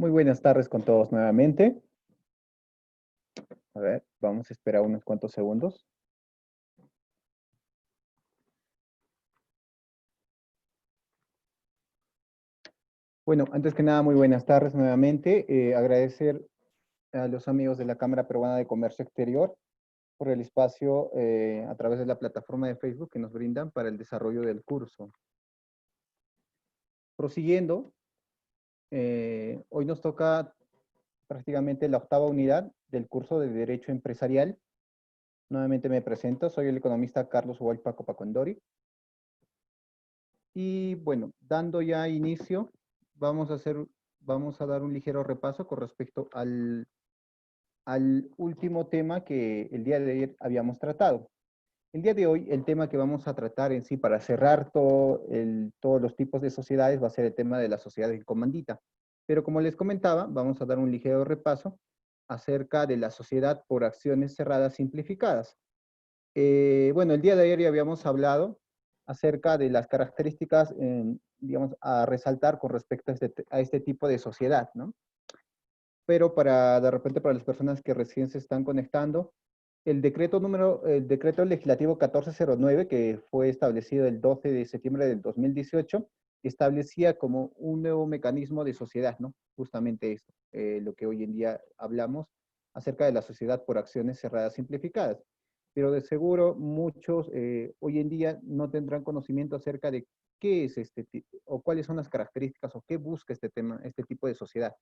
Muy buenas tardes con todos nuevamente. A ver, vamos a esperar unos cuantos segundos. Bueno, antes que nada, muy buenas tardes nuevamente. Agradecer a los amigos de la Cámara Peruana de Comercio Exterior por el espacio a través de la plataforma de Facebook que nos brindan para el desarrollo del curso. Prosiguiendo, hoy nos toca prácticamente la octava unidad del curso de Derecho Empresarial. Nuevamente me presento, soy el economista Carlos Huaypaco Pacondori. Y bueno, dando ya inicio, vamos a dar un ligero repaso con respecto al último tema que el día de ayer habíamos tratado. El día de hoy, el tema que vamos a tratar en sí para cerrar todos los tipos de sociedades va a ser el tema de la sociedad en comandita. Pero como les comentaba, vamos a dar un ligero repaso acerca de la sociedad por acciones cerradas simplificadas. Bueno, el día de ayer ya habíamos hablado acerca de las características, digamos, a resaltar con respecto a este tipo de sociedad, ¿no? Pero de repente, para las personas que recién se están conectando, el decreto legislativo 1409, que fue establecido el 12 de septiembre del 2018, establecía como un nuevo mecanismo de sociedad, ¿no? Justamente esto, lo que hoy en día hablamos acerca de la sociedad por acciones cerradas simplificadas. Pero de seguro muchos hoy en día no tendrán conocimiento acerca de qué es este tipo, o cuáles son las características, o qué busca este tipo de sociedad.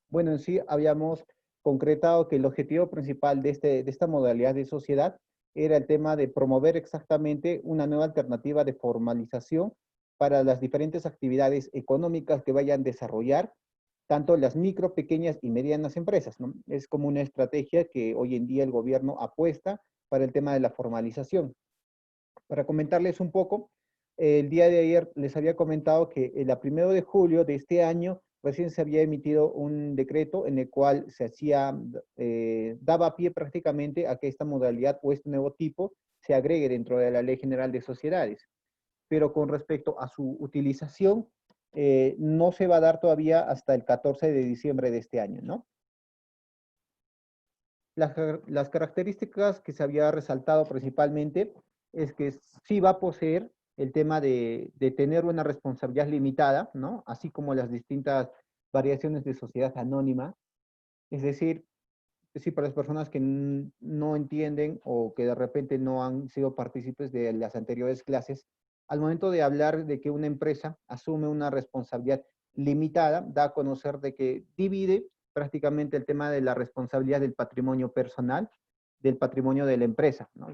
Bueno, en sí habíamos concretado que el objetivo principal de esta modalidad de sociedad era el tema de promover exactamente una nueva alternativa de formalización para las diferentes actividades económicas que vayan a desarrollar tanto las micro, pequeñas y medianas empresas, ¿no? Es como una estrategia que hoy en día el gobierno apuesta para el tema de la formalización. Para comentarles un poco, el día de ayer les había comentado que el 1 de julio de este año recién se había emitido un decreto en el cual daba pie prácticamente a que esta modalidad o este nuevo tipo se agregue dentro de la Ley General de Sociedades. Pero con respecto a su utilización, no se va a dar todavía hasta el 14 de diciembre de este año, ¿no? Las características que se había resaltado principalmente es que sí va a poseer el tema de tener una responsabilidad limitada, ¿no? Así como las distintas variaciones de sociedad anónima. Es decir, para las personas que no entienden o que de repente no han sido partícipes de las anteriores clases, al momento de hablar de que una empresa asume una responsabilidad limitada, da a conocer de que divide prácticamente el tema de la responsabilidad del patrimonio personal del patrimonio de la empresa, ¿no?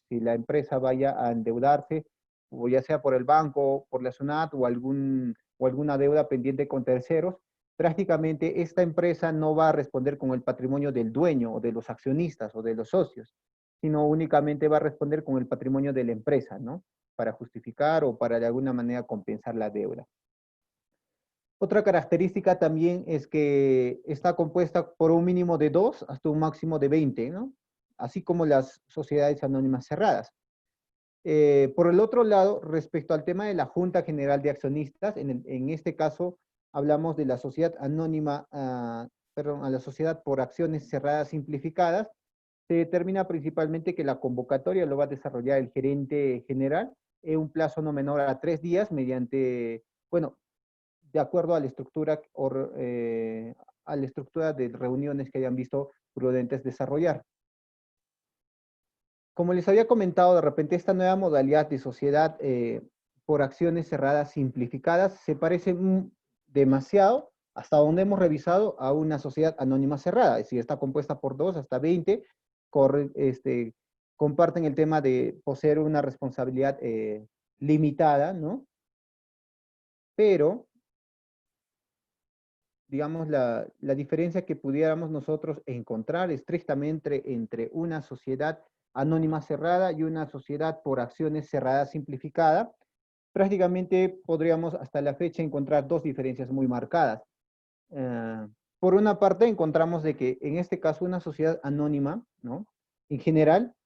Si la empresa vaya a endeudarse, o ya sea por el banco, por la SUNAT o alguna deuda pendiente con terceros, prácticamente esta empresa no va a responder con el patrimonio del dueño o de los accionistas o de los socios, sino únicamente va a responder con el patrimonio de la empresa, ¿no? Para justificar o para de alguna manera compensar la deuda. Otra característica también es que está compuesta por un mínimo de 2 hasta un máximo de 20, ¿no? Así como las sociedades anónimas cerradas. Por el otro lado, respecto al tema de la Junta General de Accionistas, en este caso hablamos de la sociedad anónima, perdón, a la sociedad por acciones cerradas simplificadas. Se determina principalmente que la convocatoria lo va a desarrollar el gerente general en un plazo no menor a 3 días mediante, bueno, de acuerdo a la estructura de reuniones que hayan visto prudentes desarrollar. Como les había comentado, de repente esta nueva modalidad de sociedad por acciones cerradas simplificadas se parece demasiado, hasta donde hemos revisado, a una sociedad anónima cerrada. Es decir, está compuesta por 2 hasta 20, comparten el tema de poseer una responsabilidad limitada, ¿no? Pero, digamos, la diferencia que pudiéramos nosotros encontrar estrictamente entre una sociedad anónima cerrada y una sociedad por acciones cerrada simplificada, prácticamente podríamos hasta la fecha encontrar dos diferencias muy marcadas. Por una parte encontramos de que en este caso una sociedad anónima, ¿no? En general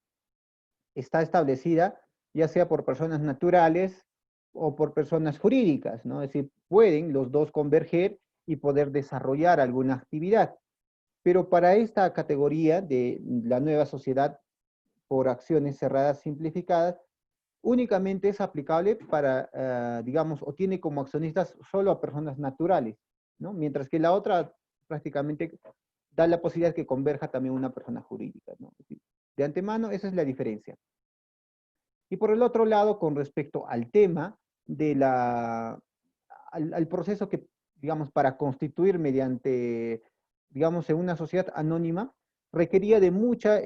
está establecida ya sea por personas naturales o por personas jurídicas, ¿no? Es decir, pueden los dos converger y poder desarrollar alguna actividad. Pero para esta categoría de la nueva sociedad por acciones cerradas simplificadas, únicamente es aplicable para, digamos, o tiene como accionistas solo a personas naturales, ¿no? Mientras que la otra prácticamente da la posibilidad que converja también una persona jurídica, ¿no? De antemano, esa es la diferencia. Y por el otro lado, con respecto al tema de al proceso que, digamos, para constituir mediante, digamos, en una sociedad anónima, requería de mucha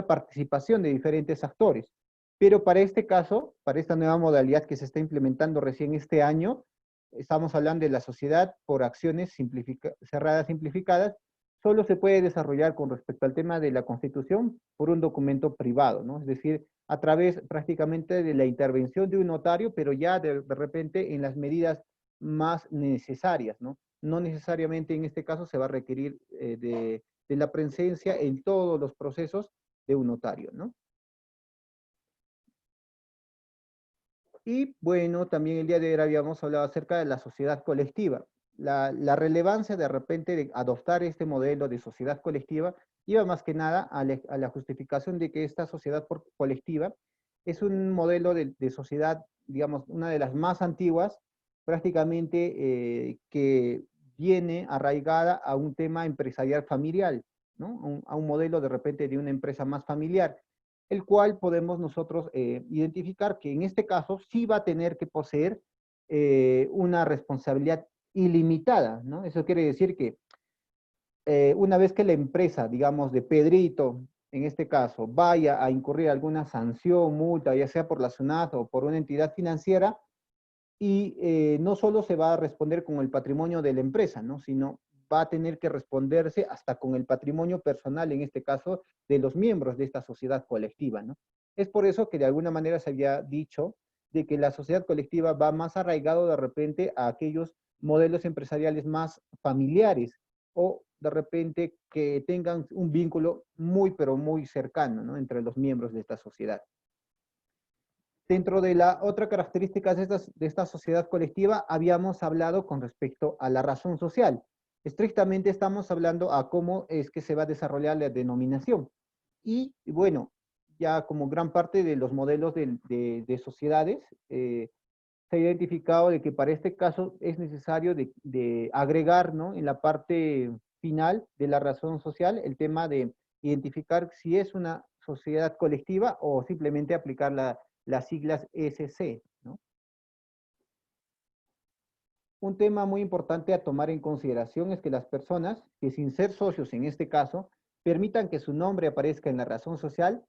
participación de diferentes actores. Pero para este caso, para esta nueva modalidad que se está implementando recién este año, estamos hablando de la sociedad por acciones cerradas simplificadas, solo se puede desarrollar con respecto al tema de la constitución por un documento privado, ¿no? Es decir, a través prácticamente de la intervención de un notario, pero ya de repente en las medidas más necesarias, ¿no? No necesariamente en este caso se va a requerir de la presencia en todos los procesos de un notario, ¿no? Y bueno, también el día de hoy habíamos hablado acerca de la sociedad colectiva. La relevancia de repente de adoptar este modelo de sociedad colectiva iba más que nada a la justificación de que esta sociedad colectiva es un modelo de sociedad, digamos, una de las más antiguas, prácticamente que viene arraigada a un tema empresarial familiar, ¿no? A un modelo de repente de una empresa más familiar, el cual podemos nosotros identificar que en este caso sí va a tener que poseer una responsabilidad ilimitada, ¿no? Eso quiere decir que una vez que la empresa, digamos, de Pedrito, en este caso, vaya a incurrir alguna sanción, multa, ya sea por la SUNAT o por una entidad financiera, y no solo se va a responder con el patrimonio de la empresa, ¿no? Sino va a tener que responderse hasta con el patrimonio personal, en este caso, de los miembros de esta sociedad colectiva, ¿no? Es por eso que de alguna manera se había dicho de que la sociedad colectiva va más arraigado de repente a aquellos modelos empresariales más familiares o de repente que tengan un vínculo muy, pero muy cercano, ¿no? Entre los miembros de esta sociedad. Dentro de la otra característica de esta sociedad colectiva, habíamos hablado con respecto a la razón social. Estrictamente estamos hablando a cómo es que se va a desarrollar la denominación. Y bueno, ya como gran parte de los modelos de sociedades, se ha identificado de que para este caso es necesario de agregar, ¿no? En la parte final de la razón social el tema de identificar si es una sociedad colectiva o simplemente aplicar las siglas SC, ¿no? Un tema muy importante a tomar en consideración es que las personas que sin ser socios en este caso permitan que su nombre aparezca en la razón social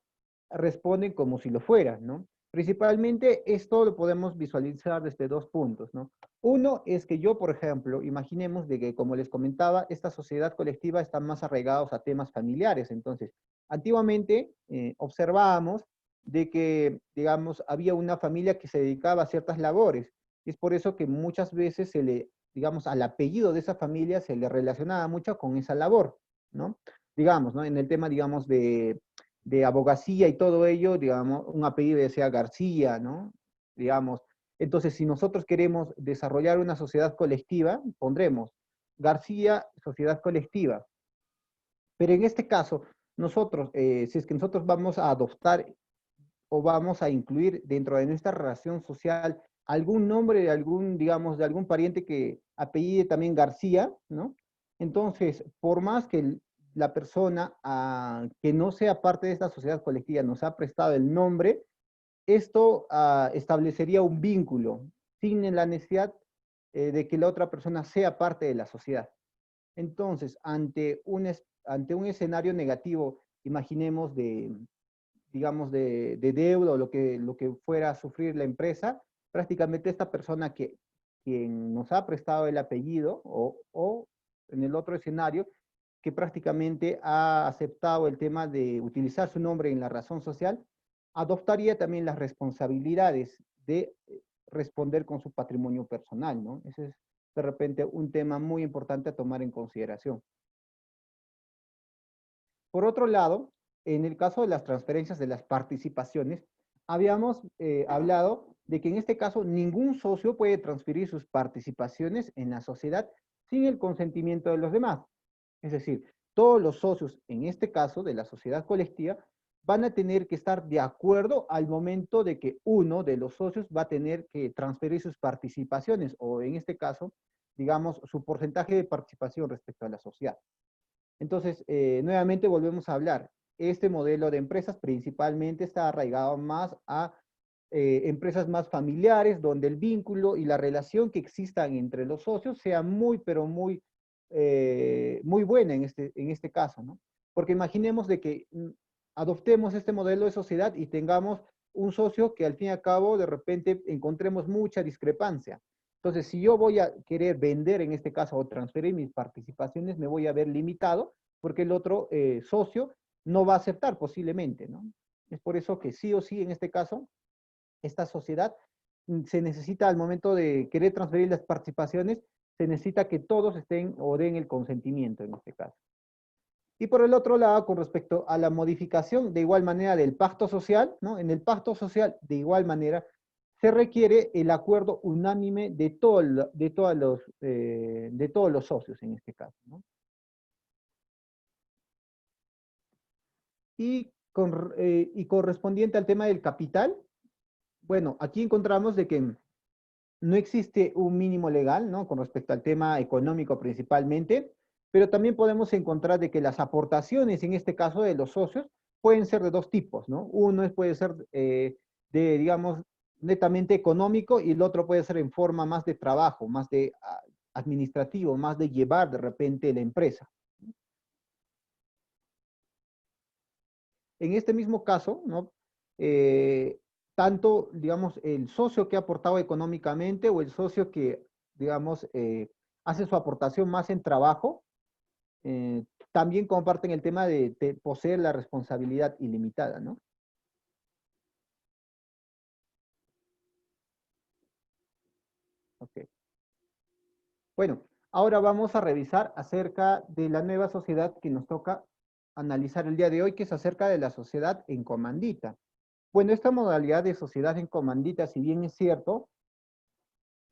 responden como si lo fuera, ¿no? Principalmente esto lo podemos visualizar desde dos puntos, ¿no? Uno es que yo, por ejemplo, imaginemos de que, como les comentaba, esta sociedad colectiva está más arraigados a temas familiares. Entonces, antiguamente observábamos de que, digamos, había una familia que se dedicaba a ciertas labores. Y es por eso que muchas veces se le, digamos, al apellido de esa familia se le relacionaba mucho con esa labor, ¿no? Digamos, ¿no? En el tema, digamos, de abogacía y todo ello, digamos, un apellido ya sea García, ¿no? Digamos, entonces si nosotros queremos desarrollar una sociedad colectiva, pondremos García, sociedad colectiva. Pero en este caso, nosotros, si es que nosotros vamos a adoptar o vamos a incluir dentro de nuestra relación social algún nombre de algún, digamos, de algún pariente que apellide también García, ¿no? Entonces, por más que la persona que no sea parte de esta sociedad colectiva nos ha prestado el nombre, esto establecería un vínculo sin la necesidad de que la otra persona sea parte de la sociedad. Entonces, ante un escenario negativo, imaginemos digamos, de deuda o lo que fuera a sufrir la empresa, prácticamente esta persona quien nos ha prestado el apellido o en el otro escenario, que prácticamente ha aceptado el tema de utilizar su nombre en la razón social, adoptaría también las responsabilidades de responder con su patrimonio personal, ¿no? Ese es de repente un tema muy importante a tomar en consideración. Por otro lado, en el caso de las transferencias de las participaciones, habíamos hablado de que en este caso ningún socio puede transferir sus participaciones en la sociedad sin el consentimiento de los demás. Es decir, todos los socios, en este caso de la sociedad colectiva, van a tener que estar de acuerdo al momento de que uno de los socios va a tener que transferir sus participaciones, o en este caso, digamos, su porcentaje de participación respecto a la sociedad. Entonces, nuevamente volvemos a hablar. Este modelo de empresas principalmente está arraigado más a empresas más familiares, donde el vínculo y la relación que existan entre los socios sea muy, pero muy, muy buena en este caso, ¿no? Porque imaginemos de que adoptemos este modelo de sociedad y tengamos un socio que al fin y al cabo de repente encontremos mucha discrepancia. Entonces, si yo voy a querer vender en este caso o transferir mis participaciones, me voy a ver limitado porque el otro socio no va a aceptar posiblemente, ¿no? Es por eso que sí o sí en este caso, esta sociedad se necesita al momento de querer transferir las participaciones, se necesita que todos estén o den el consentimiento en este caso. Y por el otro lado, con respecto a la modificación de igual manera del pacto social, ¿no? En el pacto social, de igual manera, se requiere el acuerdo unánime de todos los socios en este caso, ¿no? Y correspondiente al tema del capital, bueno, aquí encontramos de que no existe un mínimo legal, ¿no? Con respecto al tema económico principalmente, pero también podemos encontrar de que las aportaciones, en este caso de los socios, pueden ser de dos tipos, ¿no? Uno puede ser de, digamos, netamente económico y el otro puede ser en forma más de trabajo, más de administrativo, más de llevar de repente la empresa. En este mismo caso, ¿no? Eh, tanto, digamos, el socio que ha aportado económicamente o el socio que, digamos, hace su aportación más en trabajo, también comparten el tema de poseer la responsabilidad ilimitada, ¿no? Ok. Bueno, ahora vamos a revisar acerca de la nueva sociedad que nos toca analizar el día de hoy, que es acerca de la sociedad en comandita. Bueno, esta modalidad de sociedad en comandita, si bien es cierto,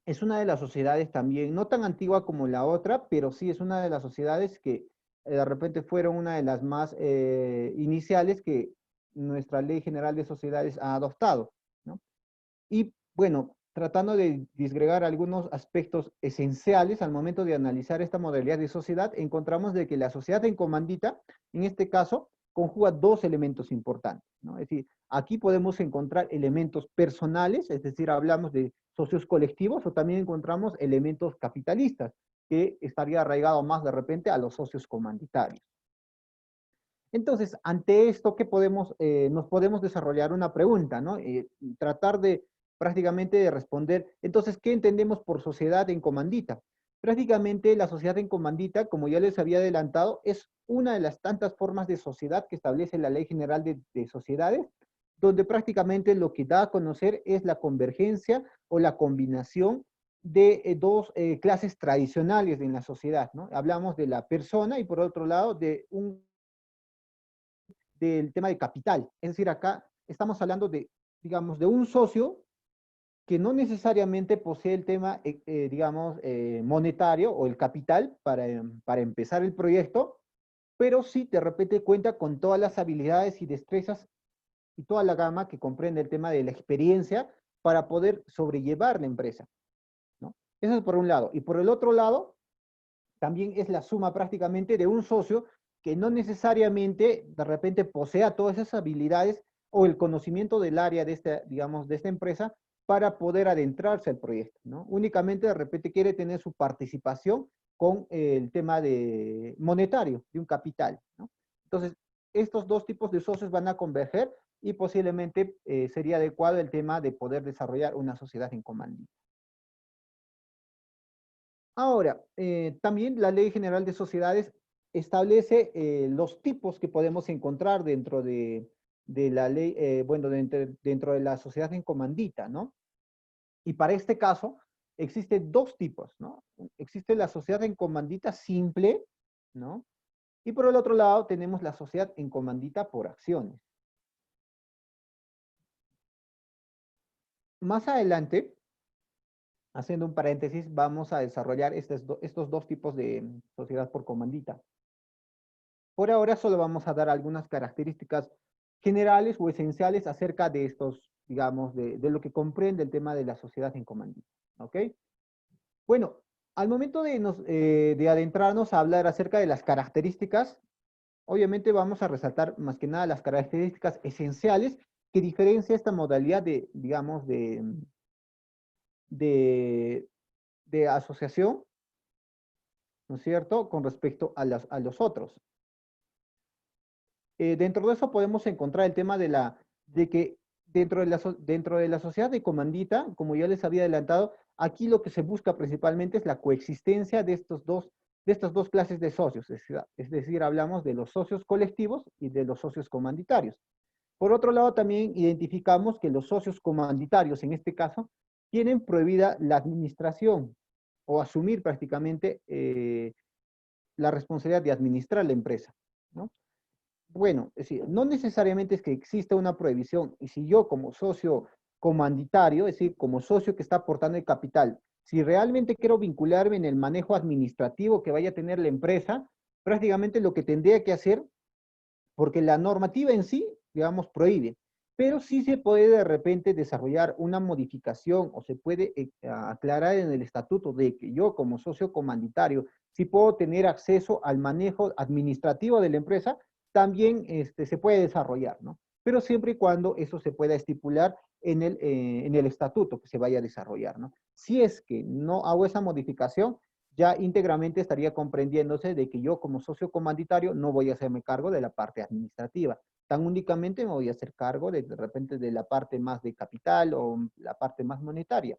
es una de las sociedades también, no tan antigua como la otra, pero sí es una de las sociedades que de repente fueron una de las más iniciales que nuestra Ley General de Sociedades ha adoptado, ¿no? Y bueno, tratando de disgregar algunos aspectos esenciales al momento de analizar esta modalidad de sociedad, encontramos de que la sociedad en comandita, en este caso, conjuga dos elementos importantes, ¿no? Es decir, aquí podemos encontrar elementos personales, es decir, hablamos de socios colectivos, o también encontramos elementos capitalistas, que estaría arraigado más de repente a los socios comanditarios. Entonces, ante esto, ¿qué podemos, nos podemos desarrollar una pregunta, ¿no? Tratar de prácticamente de responder, entonces, ¿qué entendemos por sociedad en comandita? Prácticamente la sociedad en comandita, como ya les había adelantado, es una de las tantas formas de sociedad que establece la Ley General de Sociedades, donde prácticamente lo que da a conocer es la convergencia o la combinación de dos clases tradicionales en la sociedad, ¿no? Hablamos de la persona y por otro lado de del tema de capital. Es decir, acá estamos hablando de, digamos, de un socio que no necesariamente posee el tema, digamos, monetario o el capital para empezar el proyecto, pero sí de repente cuenta con todas las habilidades y destrezas y toda la gama que comprende el tema de la experiencia para poder sobrellevar la empresa, ¿no? Eso es por un lado. Y por el otro lado, también es la suma prácticamente de un socio que no necesariamente de repente posea todas esas habilidades o el conocimiento del área de esta, digamos, de esta empresa para poder adentrarse al proyecto, ¿no? Únicamente de repente quiere tener su participación con el tema de monetario, de un capital, ¿no? Entonces, estos dos tipos de socios van a converger y posiblemente sería adecuado el tema de poder desarrollar una sociedad en comandita. Ahora, también la Ley General de Sociedades establece los tipos que podemos encontrar dentro de la ley, bueno, dentro de la sociedad en comandita, ¿no? Y para este caso, existen dos tipos, ¿no? Existe la sociedad en comandita simple, ¿no? Y por el otro lado tenemos la sociedad en comandita por acciones. Más adelante, haciendo un paréntesis, vamos a desarrollar estos dos tipos de sociedad por comandita. Por ahora solo vamos a dar algunas características generales o esenciales acerca de estos, digamos, de lo que comprende el tema de la sociedad en comandita. ¿Ok? Bueno, al momento de adentrarnos a hablar acerca de las características, obviamente vamos a resaltar más que nada las características esenciales que diferencia esta modalidad de, digamos, de, de asociación, ¿no es cierto?, con respecto a los otros. Dentro de eso podemos encontrar el tema de que dentro de la sociedad de comandita, como ya les había adelantado, aquí lo que se busca principalmente es la coexistencia de estas dos clases de socios, es decir, hablamos de los socios colectivos y de los socios comanditarios. Por otro lado, también identificamos que los socios comanditarios, en este caso, tienen prohibida la administración o asumir prácticamente la responsabilidad de administrar la empresa, ¿no? Bueno, es decir, no necesariamente es que exista una prohibición, y si yo como socio comanditario, es decir, como socio que está aportando el capital, si realmente quiero vincularme en el manejo administrativo que vaya a tener la empresa, prácticamente lo que tendría que hacer, porque la normativa en sí, digamos, prohíbe, pero sí se puede de repente desarrollar una modificación o se puede aclarar en el estatuto de que yo como socio comanditario sí puedo tener acceso al manejo administrativo de la empresa, también se puede desarrollar, ¿no? Pero siempre y cuando eso se pueda estipular en el estatuto que se vaya a desarrollar, ¿no? Si es que no hago esa modificación, ya íntegramente estaría comprendiéndose de que yo como socio comanditario no voy a hacerme cargo de la parte administrativa, tan únicamente me voy a hacer cargo de repente de la parte más de capital o la parte más monetaria.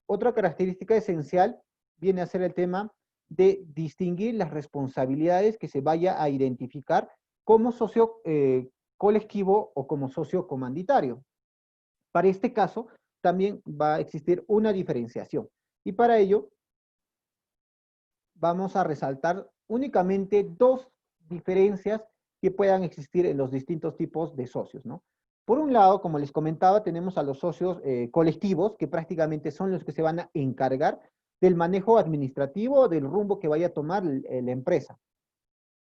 Otra característica esencial viene a ser el tema de distinguir las responsabilidades que se vaya a identificar como socio colectivo o como socio comanditario. Para este caso, también va a existir una diferenciación. Y para ello, vamos a resaltar únicamente dos diferencias que puedan existir en los distintos tipos de socios, ¿no? Por un lado, como les comentaba, tenemos a los socios colectivos, que prácticamente son los que se van a encargar del manejo administrativo del rumbo que vaya a tomar la empresa.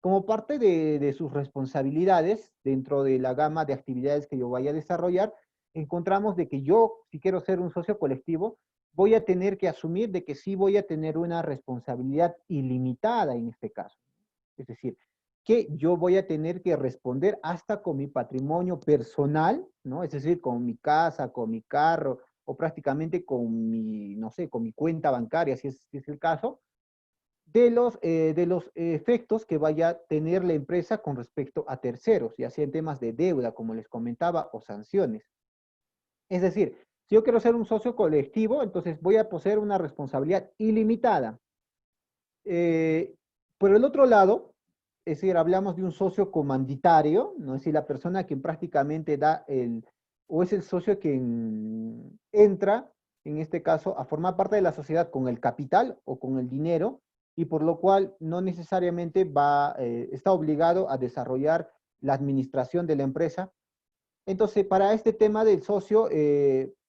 Como parte de sus responsabilidades dentro de la gama de actividades que yo vaya a desarrollar, encontramos de que yo, si quiero ser un socio colectivo, voy a tener que asumir de que sí voy a tener una responsabilidad ilimitada en este caso. Es decir, que yo voy a tener que responder hasta con mi patrimonio personal, ¿no? Es decir, con mi casa, con mi carro, o prácticamente con mi, no sé, con mi cuenta bancaria, si es el caso, de los efectos que vaya a tener la empresa con respecto a terceros, ya sea en temas de deuda, como les comentaba, o sanciones. Es decir, si yo quiero ser un socio colectivo, entonces voy a poseer una responsabilidad ilimitada. Eh, por el otro lado, es decir, hablamos de un socio comanditario, ¿no? Es decir, la persona que prácticamente o es el socio quien entra, en este caso, a formar parte de la sociedad con el capital o con el dinero, y por lo cual no necesariamente está obligado a desarrollar la administración de la empresa. Entonces, para este tema del socio,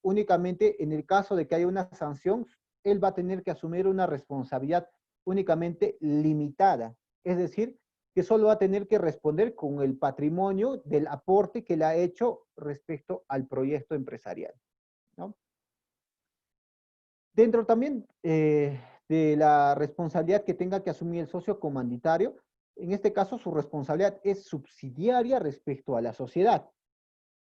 únicamente en el caso de que haya una sanción, él va a tener que asumir una responsabilidad únicamente limitada. Es decir, que solo va a tener que responder con el patrimonio del aporte que le ha hecho respecto al proyecto empresarial, ¿no? Dentro también de la responsabilidad que tenga que asumir el socio comanditario, en este caso su responsabilidad es subsidiaria respecto a la sociedad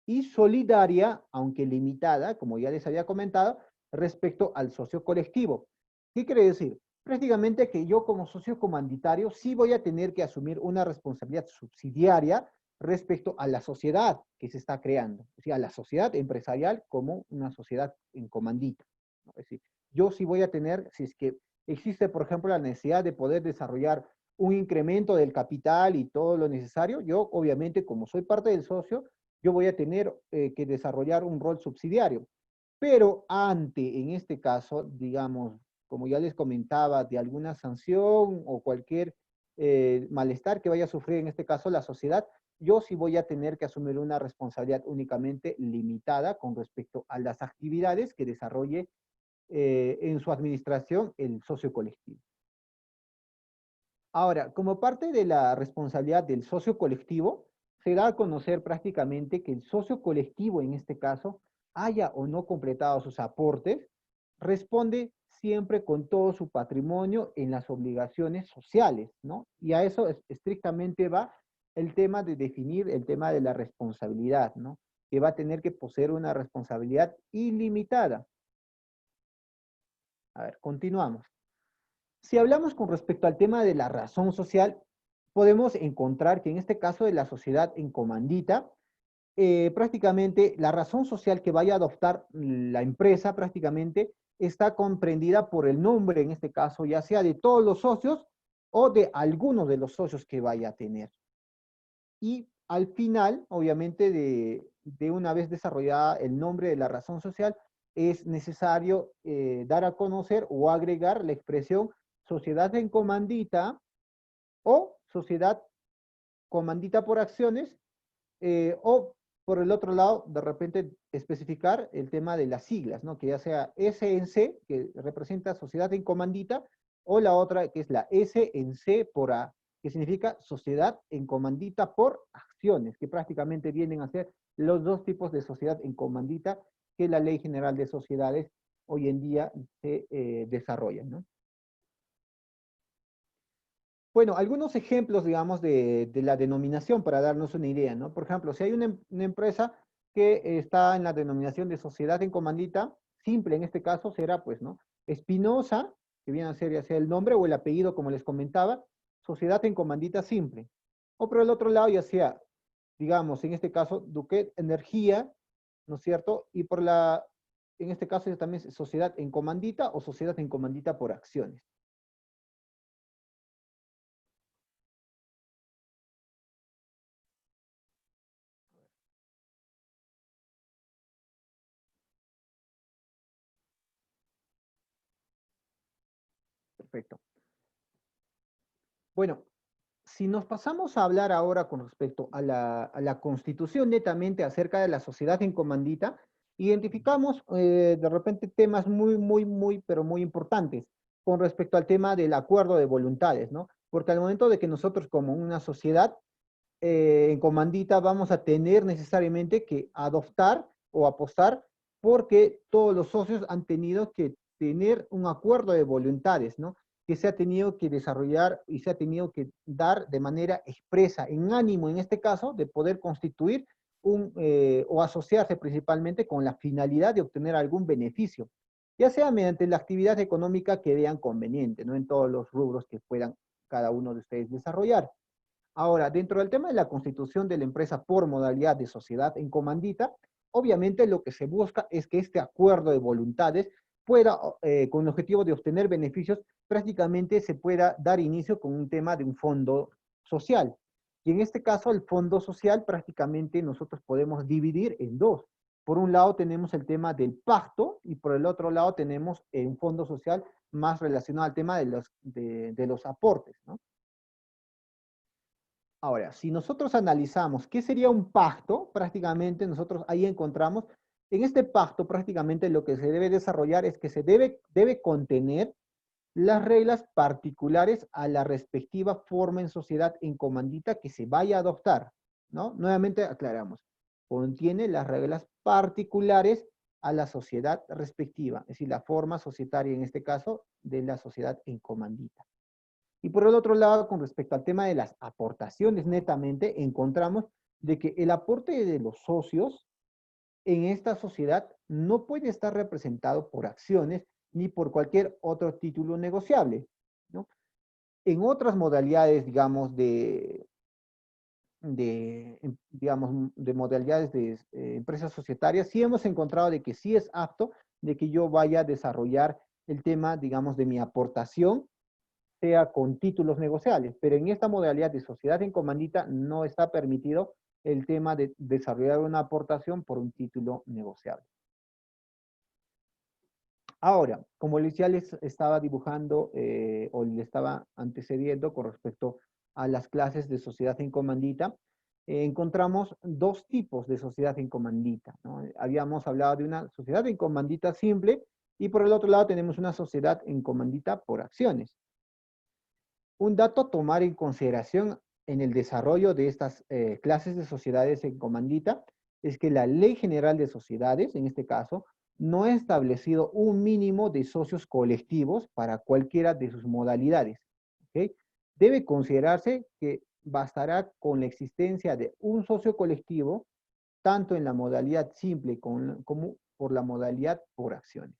y solidaria, aunque limitada, como ya les había comentado, respecto al socio colectivo. ¿Qué quiere decir? Prácticamente que yo como socio comanditario sí voy a tener que asumir una responsabilidad subsidiaria respecto a la sociedad que se está creando, o sea, a la sociedad empresarial como una sociedad en comandita, ¿no? Es decir, yo sí voy a tener, si es que existe, por ejemplo, la necesidad de poder desarrollar un incremento del capital y todo lo necesario, yo obviamente como soy parte del socio, yo voy a tener que desarrollar un rol subsidiario. Pero en este caso, digamos, como ya les comentaba, de alguna sanción o cualquier malestar que vaya a sufrir en este caso la sociedad, yo sí voy a tener que asumir una responsabilidad únicamente limitada con respecto a las actividades que desarrolle en su administración el socio colectivo. Ahora, como parte de la responsabilidad del socio colectivo, se da a conocer prácticamente que el socio colectivo, en este caso, haya o no completado sus aportes, responde siempre con todo su patrimonio en las obligaciones sociales, ¿no? Y a eso estrictamente va el tema de definir el tema de la responsabilidad, ¿no? Que va a tener que poseer una responsabilidad ilimitada. A ver, continuamos. Si hablamos con respecto al tema de la razón social, podemos encontrar que en este caso de la sociedad en comandita, prácticamente la razón social que vaya a adoptar la empresa prácticamente está comprendida por el nombre, en este caso, ya sea de todos los socios o de algunos de los socios que vaya a tener. Y al final, obviamente, de una vez desarrollada el nombre de la razón social, es necesario dar a conocer o agregar la expresión sociedad en comandita o sociedad comandita por acciones, o por el otro lado, de repente especificar el tema de las siglas, ¿no? Que ya sea S en C, que representa sociedad en comandita, o la otra que es la S en C por A, que significa sociedad en comandita por acciones, que prácticamente vienen a ser los dos tipos de sociedad en comandita que la Ley General de Sociedades hoy en día se desarrolla, ¿no? Bueno, algunos ejemplos, digamos, de la denominación para darnos una idea, ¿no? Por ejemplo, si hay una empresa que está en la denominación de sociedad en comandita, simple en este caso será, pues, ¿no? Espinosa, que viene a ser ya sea el nombre o el apellido, como les comentaba, sociedad en comandita simple. O por el otro lado, ya sea, digamos, en este caso, Duquet Energía, ¿no es cierto? Y en este caso también es sociedad en comandita o sociedad en comandita por acciones. Perfecto. Bueno, si nos pasamos a hablar ahora con respecto a la Constitución netamente acerca de la sociedad en comandita, identificamos de repente temas pero muy importantes con respecto al tema del acuerdo de voluntades, ¿no? Porque al momento de que nosotros como una sociedad en comandita vamos a tener necesariamente que adoptar o apostar porque todos los socios han tenido que tener un acuerdo de voluntades, ¿no? Que se ha tenido que desarrollar y se ha tenido que dar de manera expresa, en ánimo en este caso, de poder constituir o asociarse principalmente con la finalidad de obtener algún beneficio, ya sea mediante la actividad económica que vean conveniente, ¿no? En todos los rubros que puedan cada uno de ustedes desarrollar. Ahora, dentro del tema de la constitución de la empresa por modalidad de sociedad en comandita, obviamente lo que se busca es que este acuerdo de voluntades pueda, con el objetivo de obtener beneficios, prácticamente se pueda dar inicio con un tema de un fondo social. Y en este caso, el fondo social prácticamente nosotros podemos dividir en dos. Por un lado tenemos el tema del pacto y por el otro lado tenemos un fondo social más relacionado al tema de los aportes, ¿no? Ahora, si nosotros analizamos qué sería un pacto, prácticamente nosotros ahí encontramos, en este pacto prácticamente lo que se debe desarrollar es que debe contener las reglas particulares a la respectiva forma en sociedad en comandita que se vaya a adoptar, ¿no? Nuevamente aclaramos, contiene las reglas particulares a la sociedad respectiva, es decir, la forma societaria en este caso de la sociedad en comandita. Y por el otro lado, con respecto al tema de las aportaciones netamente, encontramos de que el aporte de los socios en esta sociedad no puede estar representado por acciones ni por cualquier otro título negociable, ¿no? En otras modalidades, digamos, de modalidades de empresas societarias, sí hemos encontrado de que sí es apto de que yo vaya a desarrollar el tema, digamos, de mi aportación sea con títulos negociables, pero en esta modalidad de sociedad en comandita no está permitido el tema de desarrollar una aportación por un título negociable. Ahora, como ya les estaba dibujando o les estaba antecediendo con respecto a las clases de sociedad en comandita, encontramos dos tipos de sociedad en comandita, ¿no? Habíamos hablado de una sociedad en comandita simple y por el otro lado tenemos una sociedad en comandita por acciones. Un dato a tomar en consideración en el desarrollo de estas clases de sociedades en comandita es que la Ley General de Sociedades, en este caso, no ha establecido un mínimo de socios colectivos para cualquiera de sus modalidades. ¿Ok? Debe considerarse que bastará con la existencia de un socio colectivo, tanto en la modalidad simple como por la modalidad por acciones.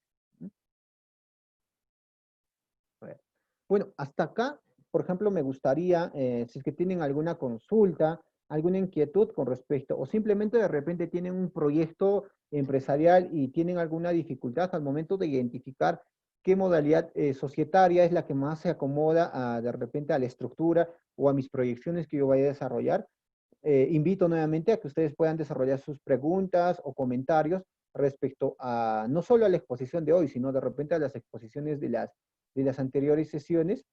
Bueno, hasta acá, por ejemplo, me gustaría, si es que tienen alguna consulta, alguna inquietud con respecto, o simplemente de repente tienen un proyecto empresarial y tienen alguna dificultad al momento de identificar qué modalidad societaria es la que más se acomoda de repente a la estructura o a mis proyecciones que yo vaya a desarrollar, invito nuevamente a que ustedes puedan desarrollar sus preguntas o comentarios respecto a no solo a la exposición de hoy, sino de repente a las exposiciones de las anteriores sesiones.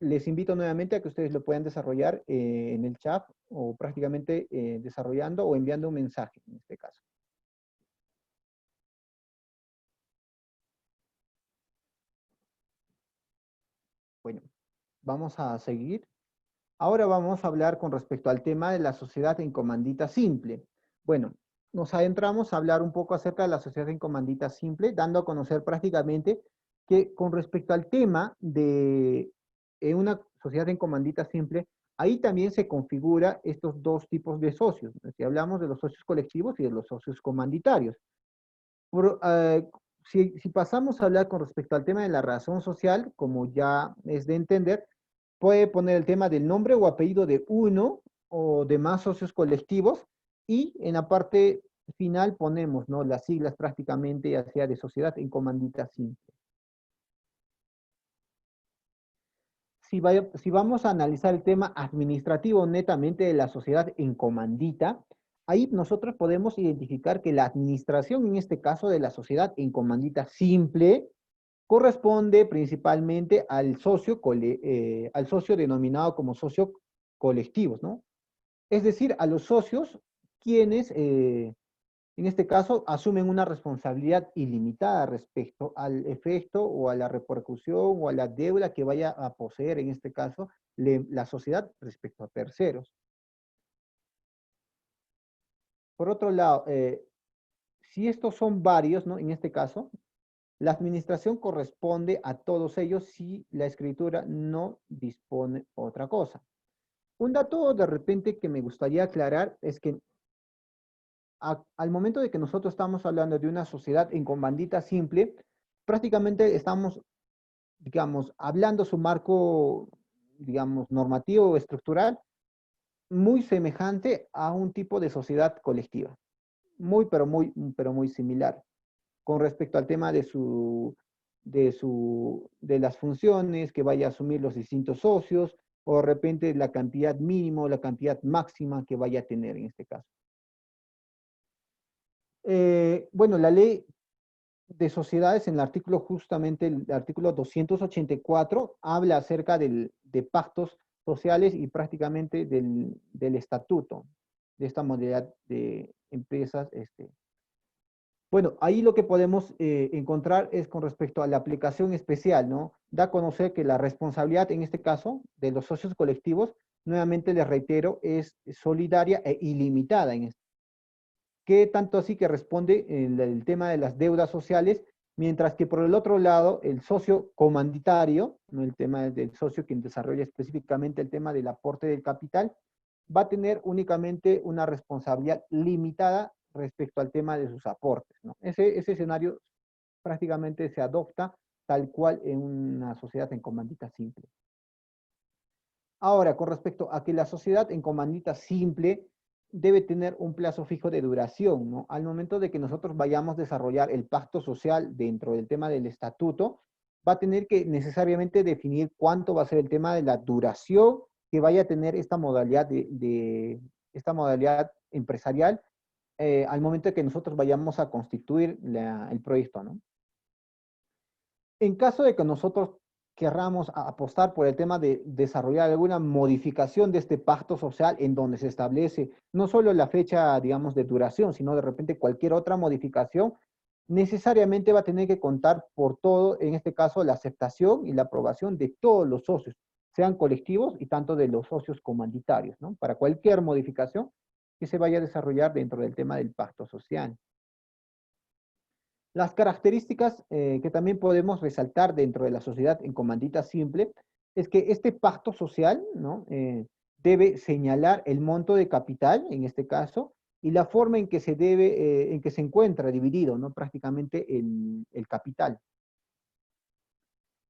Les invito nuevamente a que ustedes lo puedan desarrollar en el chat o prácticamente desarrollando o enviando un mensaje en este caso. Bueno, vamos a seguir. Ahora vamos a hablar con respecto al tema de la sociedad en comandita simple. Bueno, nos adentramos a hablar un poco acerca de la sociedad en comandita simple, dando a conocer prácticamente que con respecto al tema de una sociedad en comandita simple, ahí también se configura estos dos tipos de socios. Si hablamos de los socios colectivos y de los socios comanditarios. Por, si pasamos a hablar con respecto al tema de la razón social, como ya es de entender, puede poner el tema del nombre o apellido de uno o de más socios colectivos y en la parte final ponemos, ¿no?, las siglas prácticamente, ya sea de sociedad en comandita simple. Si vamos a analizar el tema administrativo netamente de la sociedad en comandita, ahí nosotros podemos identificar que la administración, en este caso de la sociedad en comandita simple, corresponde principalmente al socio denominado como socio colectivos, ¿no? Es decir, a los socios quienes, en este caso, asumen una responsabilidad ilimitada respecto al efecto o a la repercusión o a la deuda que vaya a poseer, en este caso, la sociedad respecto a terceros. Por otro lado, si estos son varios, ¿no?, en este caso, la administración corresponde a todos ellos si la escritura no dispone otra cosa. Un dato de repente que me gustaría aclarar es que al momento de que nosotros estamos hablando de una sociedad en comandita simple, prácticamente estamos, digamos, hablando su marco, digamos, normativo o estructural muy semejante a un tipo de sociedad colectiva. Pero muy similar. Con respecto al tema de las funciones que vaya a asumir los distintos socios, o de repente la cantidad mínima o la cantidad máxima que vaya a tener en este caso. Bueno, la ley de sociedades en el artículo, justamente el artículo 284, habla acerca de pactos sociales y prácticamente del estatuto de esta modalidad de empresas. Bueno, ahí lo que podemos encontrar es con respecto a la aplicación especial, ¿no? Da a conocer que la responsabilidad, en este caso, de los socios colectivos, nuevamente les reitero, es solidaria e ilimitada en esto. Que tanto así que responde el tema de las deudas sociales, mientras que por el otro lado, el socio comanditario, ¿no?, el tema del socio quien desarrolla específicamente el tema del aporte del capital, va a tener únicamente una responsabilidad limitada respecto al tema de sus aportes, ¿no? Ese escenario prácticamente se adopta tal cual en una sociedad en comandita simple. Ahora, con respecto a que la sociedad en comandita simple debe tener un plazo fijo de duración, ¿no? Al momento de que nosotros vayamos a desarrollar el pacto social dentro del tema del estatuto, va a tener que necesariamente definir cuánto va a ser el tema de la duración que vaya a tener esta modalidad esta modalidad empresarial al momento de que nosotros vayamos a constituir el proyecto, ¿no? En caso de que nosotros querramos apostar por el tema de desarrollar alguna modificación de este pacto social en donde se establece no solo la fecha, digamos, de duración, sino de repente cualquier otra modificación, necesariamente va a tener que contar por todo, en este caso, la aceptación y la aprobación de todos los socios, sean colectivos y tanto de los socios comandatarios, ¿no? Para cualquier modificación que se vaya a desarrollar dentro del tema del pacto social. Las características que también podemos resaltar dentro de la sociedad en comandita simple es que este pacto social, ¿no? Debe señalar el monto de capital, en este caso, y la forma en que se debe, en que se encuentra dividido, ¿no? Prácticamente el capital.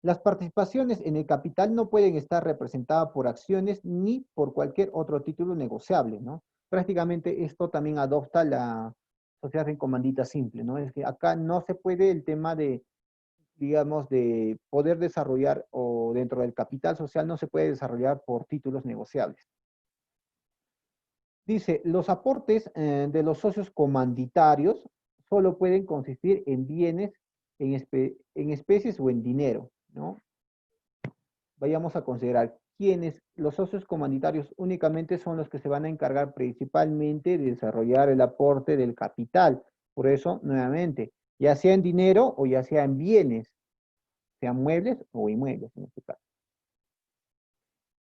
Las participaciones en el capital no pueden estar representadas por acciones ni por cualquier otro título negociable, ¿no? Prácticamente esto también adopta la sociedad en comandita simple, ¿no? Es que acá no se puede el tema de, digamos, de poder desarrollar o dentro del capital social no se puede desarrollar por títulos negociables. Dice, los aportes de los socios comanditarios solo pueden consistir en bienes, en especies o en dinero, ¿no? Vayamos a considerar quiénes, los socios comanditarios únicamente son los que se van a encargar principalmente de desarrollar el aporte del capital. Por eso, nuevamente, ya sea en dinero o ya sea en bienes, sean muebles o inmuebles en este caso.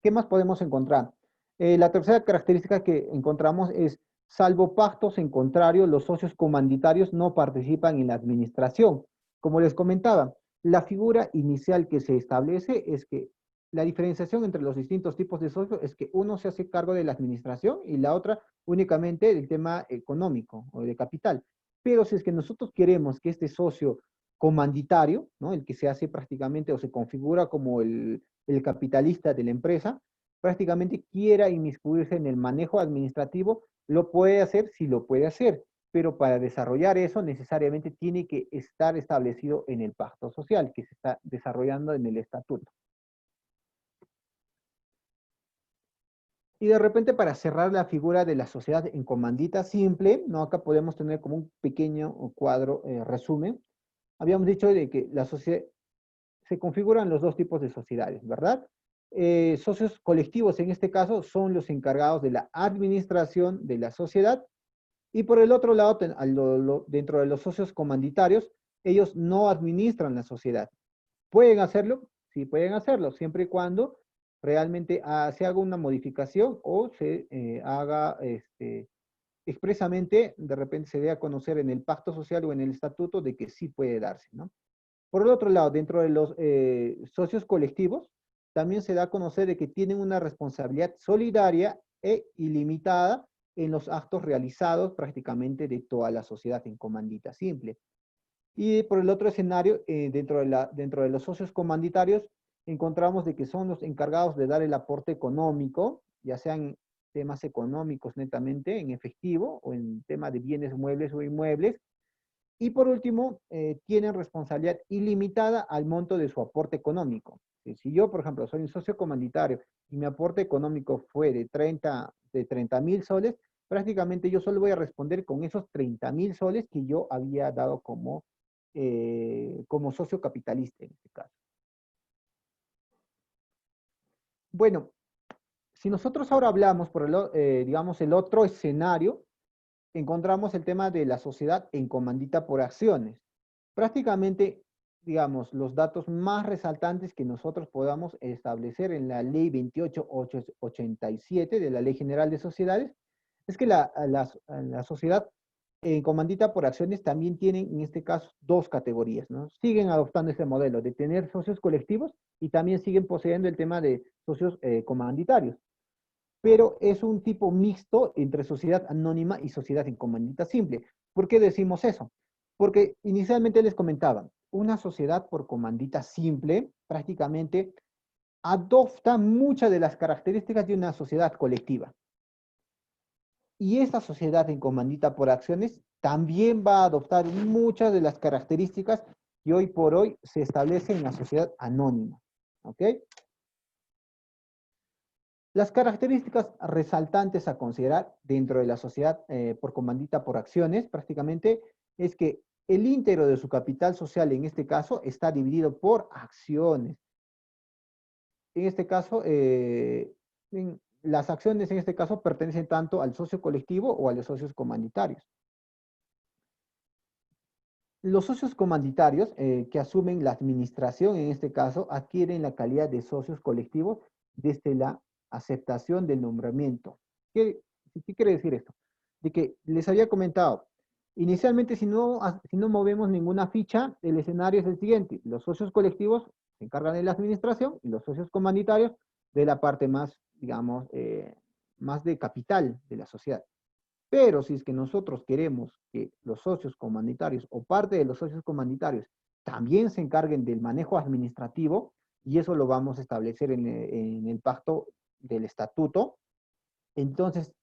¿Qué más podemos encontrar? La tercera característica que encontramos es, salvo pactos en contrario, los socios comanditarios no participan en la administración. Como les comentaba, la figura inicial que se establece es que la diferenciación entre los distintos tipos de socios es que uno se hace cargo de la administración y la otra únicamente del tema económico o de capital. Pero si es que nosotros queremos que este socio comanditario, ¿no? El que se hace prácticamente o se configura como el capitalista de la empresa, prácticamente quiera inmiscuirse en el manejo administrativo, lo puede hacer si lo puede hacer, pero para desarrollar eso necesariamente tiene que estar establecido en el pacto social que se está desarrollando en el estatuto. Y de repente para cerrar la figura de la sociedad en comandita simple, ¿no? Acá podemos tener como un pequeño cuadro resumen. Habíamos dicho de que la sociedad se configuran los dos tipos de sociedades, ¿verdad? Socios colectivos en este caso son los encargados de la administración de la sociedad y por el otro lado, dentro de los socios comanditarios, ellos no administran la sociedad. ¿Pueden hacerlo? Sí, pueden hacerlo, siempre y cuando realmente se haga una modificación o se haga expresamente, de repente se dé a conocer en el pacto social o en el estatuto de que sí puede darse, ¿no? Por el otro lado, dentro de los socios colectivos, también se da a conocer de que tienen una responsabilidad solidaria e ilimitada en los actos realizados prácticamente de toda la sociedad en comandita simple. Y por el otro escenario, dentro de los socios comanditarios, encontramos de que son los encargados de dar el aporte económico, ya sean temas económicos netamente en efectivo o en tema de bienes muebles o inmuebles, y por último, tienen responsabilidad ilimitada al monto de su aporte económico. Si yo, por ejemplo, soy un socio comanditario y mi aporte económico fue de 30.000 soles, prácticamente yo solo voy a responder con esos 30.000 soles que yo había dado como socio capitalista en este caso. Bueno, si nosotros ahora hablamos por digamos, el otro escenario, encontramos el tema de la sociedad en comandita por acciones. Prácticamente, digamos, los datos más resaltantes que nosotros podamos establecer en la ley 28887 de la Ley General de Sociedades es que la sociedad en comandita por acciones también tienen, en este caso, dos categorías, ¿no? Siguen adoptando este modelo de tener socios colectivos y también siguen poseyendo el tema de socios comanditarios, pero es un tipo mixto entre sociedad anónima y sociedad en comandita simple. ¿Por qué decimos eso? Porque inicialmente les comentaba, una sociedad por comandita simple prácticamente adopta muchas de las características de una sociedad colectiva. Y esta sociedad en comandita por acciones también va a adoptar muchas de las características que hoy por hoy se establecen en la sociedad anónima. ¿Ok? Las características resaltantes a considerar dentro de la sociedad por comandita por acciones prácticamente es que el íntegro de su capital social en este caso está dividido por acciones. en este caso, las acciones en este caso pertenecen tanto al socio colectivo o a los socios comandatarios. Los socios comandatarios que asumen la administración, en este caso, adquieren la calidad de socios colectivos desde la aceptación del nombramiento. ¿Qué quiere decir esto? De que les había comentado, inicialmente si no movemos ninguna ficha, el escenario es el siguiente. Los socios colectivos se encargan de la administración y los socios comandatarios de la parte más, digamos, más de capital de la sociedad. Pero si es que nosotros queremos que los socios comandatarios o parte de los socios comandatarios también se encarguen del manejo administrativo, y eso lo vamos a establecer en el pacto del estatuto, entonces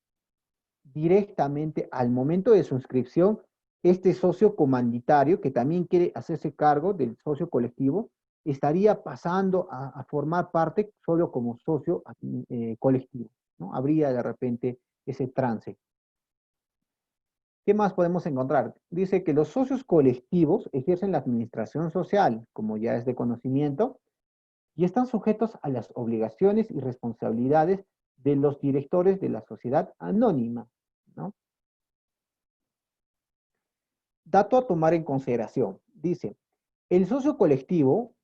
directamente al momento de su inscripción, este socio comandatario que también quiere hacerse cargo del socio colectivo, estaría pasando a formar parte solo como socio colectivo, ¿no? Habría de repente ese trance. ¿Qué más podemos encontrar? Dice que los socios colectivos ejercen la administración social, como ya es de conocimiento, y están sujetos a las obligaciones y responsabilidades de los directores de la sociedad anónima, ¿no? Dato a tomar en consideración. Dice, el socio colectivo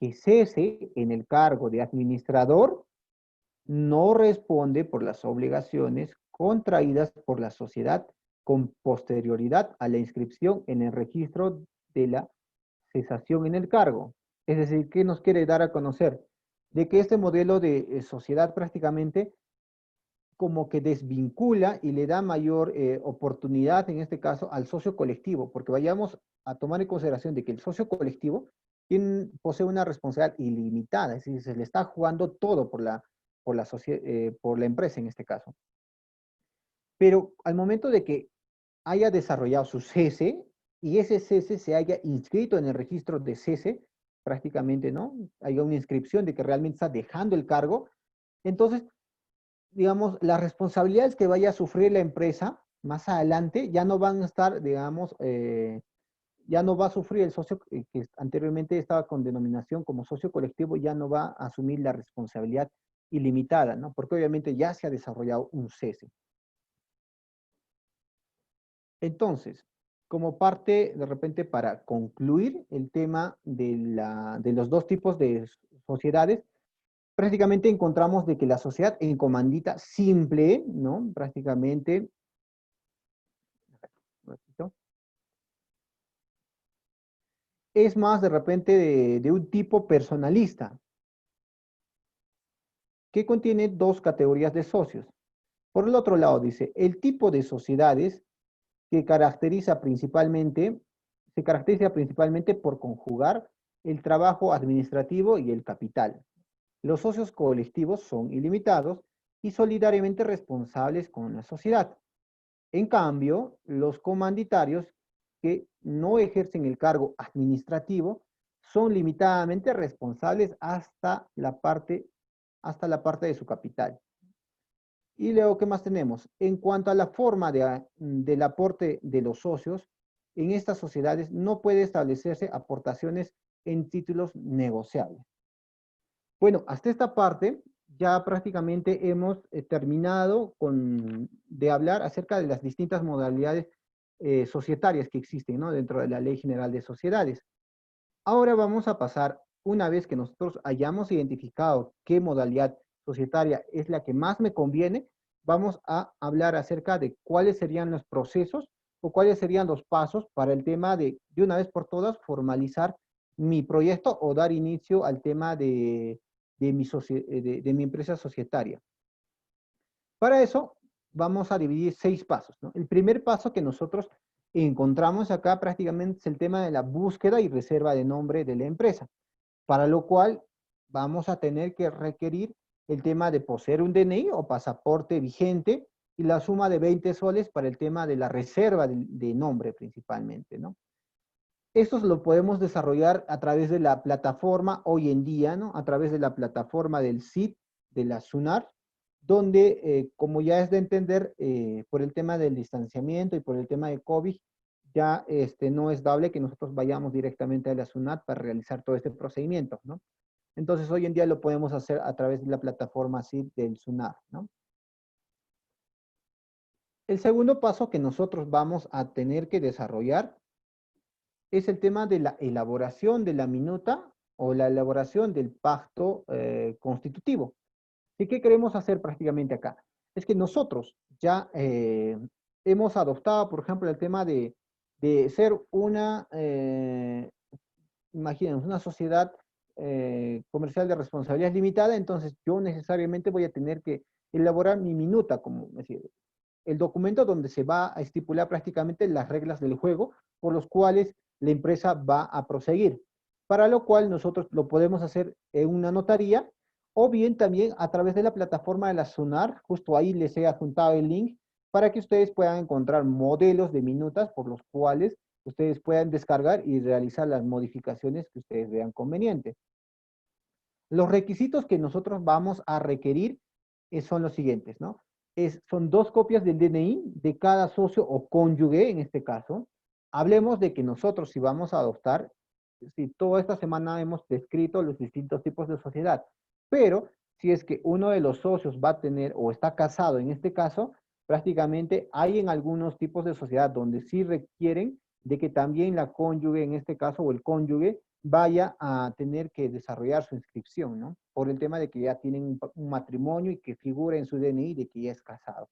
que cese en el cargo de administrador no responde por las obligaciones contraídas por la sociedad con posterioridad a la inscripción en el registro de la cesación en el cargo. Es decir, ¿qué nos quiere dar a conocer? De que este modelo de sociedad prácticamente como que desvincula y le da mayor oportunidad, en este caso, al socio colectivo, porque vayamos a tomar en consideración de que el socio colectivo posee una responsabilidad ilimitada, es decir, se le está jugando todo por la empresa en este caso. Pero al momento de que haya desarrollado su cese y ese cese se haya inscrito en el registro de cese, prácticamente, ¿no? Haya una inscripción de que realmente está dejando el cargo, entonces, digamos, las responsabilidades que vaya a sufrir la empresa más adelante ya no van a estar, digamos, ya no va a sufrir el socio que anteriormente estaba con denominación como socio colectivo, ya no va a asumir la responsabilidad ilimitada, ¿no? Porque obviamente ya se ha desarrollado un cese. Entonces, como parte, de repente, para concluir el tema de los dos tipos de sociedades, prácticamente encontramos de que la sociedad en comandita simple, ¿no? Prácticamente, es más de repente de un tipo personalista, que contiene dos categorías de socios. Por el otro lado, dice, el tipo de sociedades que se caracteriza principalmente por conjugar el trabajo administrativo y el capital. Los socios colectivos son ilimitados y solidariamente responsables con la sociedad. En cambio, los comanditarios que no ejercen el cargo administrativo son limitadamente responsables hasta la parte de su capital. Y luego, ¿qué más tenemos? En cuanto a la forma del aporte de los socios, en estas sociedades no puede establecerse aportaciones en títulos negociables. Bueno, hasta esta parte ya prácticamente hemos terminado de hablar acerca de las distintas modalidades societarias que existen, ¿no? Dentro de la Ley General de Sociedades. Ahora vamos a pasar, una vez que nosotros hayamos identificado qué modalidad societaria es la que más me conviene, vamos a hablar acerca de cuáles serían los procesos o cuáles serían los pasos para el tema de una vez por todas, formalizar mi proyecto o dar inicio al tema de mi empresa societaria. Para eso, vamos a dividir 6 pasos, ¿no? El primer paso que nosotros encontramos acá prácticamente es el tema de la búsqueda y reserva de nombre de la empresa, para lo cual vamos a tener que requerir el tema de poseer un DNI o pasaporte vigente y la suma de 20 soles para el tema de la reserva de nombre principalmente, ¿no? Esto lo podemos desarrollar a través de la plataforma hoy en día, ¿no? A través de la plataforma del SID, de la SUNAR, donde, como ya es de entender, por el tema del distanciamiento y por el tema de COVID, ya no es dable que nosotros vayamos directamente a la SUNAT para realizar todo este procedimiento, ¿no? Entonces, hoy en día lo podemos hacer a través de la plataforma así del SUNAR, ¿no? El segundo paso que nosotros vamos a tener que desarrollar es el tema de la elaboración de la minuta o la elaboración del pacto constitutivo. ¿Y qué queremos hacer prácticamente acá? Es que nosotros ya hemos adoptado, por ejemplo, el tema de ser una, imagínense, una sociedad comercial de responsabilidad limitada, entonces yo necesariamente voy a tener que elaborar mi minuta, como decir, el documento donde se va a estipular prácticamente las reglas del juego por los cuales la empresa va a proseguir, para lo cual nosotros lo podemos hacer en una notaría o bien también a través de la plataforma de la SUNAR, justo ahí les he adjuntado el link para que ustedes puedan encontrar modelos de minutas por los cuales ustedes puedan descargar y realizar las modificaciones que ustedes vean convenientes. Los requisitos que nosotros vamos a requerir son los siguientes, ¿no? Son 2 copias del DNI de cada socio o cónyuge, en este caso. Hablemos de que nosotros, si vamos a adoptar, si toda esta semana hemos descrito los distintos tipos de sociedad, pero si es que uno de los socios va a tener o está casado en este caso, prácticamente hay en algunos tipos de sociedad donde sí requieren de que también la cónyuge, en este caso, o el cónyuge, vaya a tener que desarrollar su inscripción, ¿no? Por el tema de que ya tienen un matrimonio y que figura en su DNI de que ya es casado.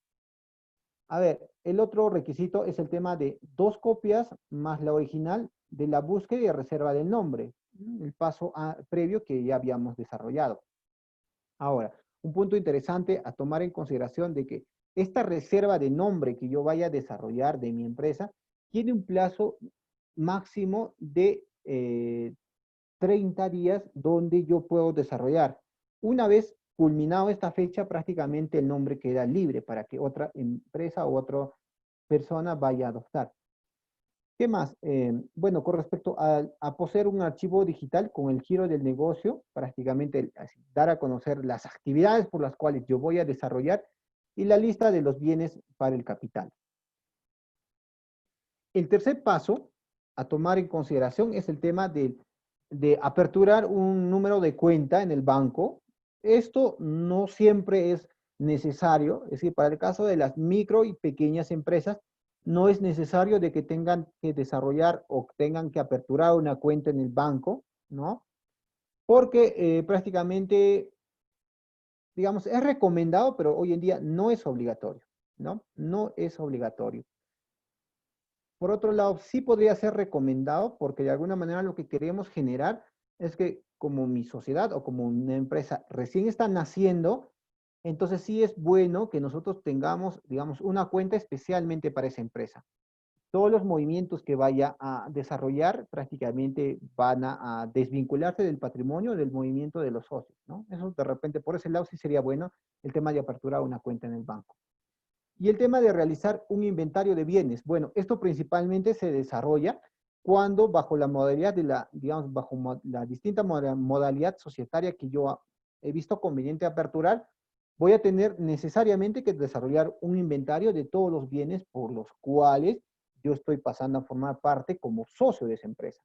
A ver, el otro requisito es el tema de 2 copias más la original de la búsqueda y reserva del nombre, el paso previo que ya habíamos desarrollado. Ahora, un punto interesante a tomar en consideración de que esta reserva de nombre que yo vaya a desarrollar de mi empresa tiene un plazo máximo de 30 días donde yo puedo desarrollar. Una vez culminado esta fecha, prácticamente el nombre queda libre para que otra empresa o otra persona vaya a adoptar. ¿Qué más? Bueno, con respecto a poseer un archivo digital con el giro del negocio, prácticamente así, dar a conocer las actividades por las cuales yo voy a desarrollar y la lista de los bienes para el capital. El tercer paso a tomar en consideración es el tema de aperturar un número de cuenta en el banco. Esto no siempre es necesario, es decir, para el caso de las micro y pequeñas empresas, no es necesario de que tengan que desarrollar o tengan que aperturar una cuenta en el banco, ¿no? Porque prácticamente, digamos, es recomendado, pero hoy en día no es obligatorio, ¿no? No es obligatorio. Por otro lado, sí podría ser recomendado porque de alguna manera lo que queremos generar es que como mi sociedad o como una empresa recién está naciendo, entonces sí es bueno que nosotros tengamos, digamos, una cuenta especialmente para esa empresa. Todos los movimientos que vaya a desarrollar prácticamente van a desvincularse del patrimonio, del movimiento de los socios, ¿no? Eso de repente, por ese lado sí sería bueno el tema de aperturar una cuenta en el banco. Y el tema de realizar un inventario de bienes. Bueno, esto principalmente se desarrolla cuando bajo la modalidad de la, digamos, bajo la distinta modalidad societaria que yo he visto conveniente aperturar, voy a tener necesariamente que desarrollar un inventario de todos los bienes por los cuales yo estoy pasando a formar parte como socio de esa empresa.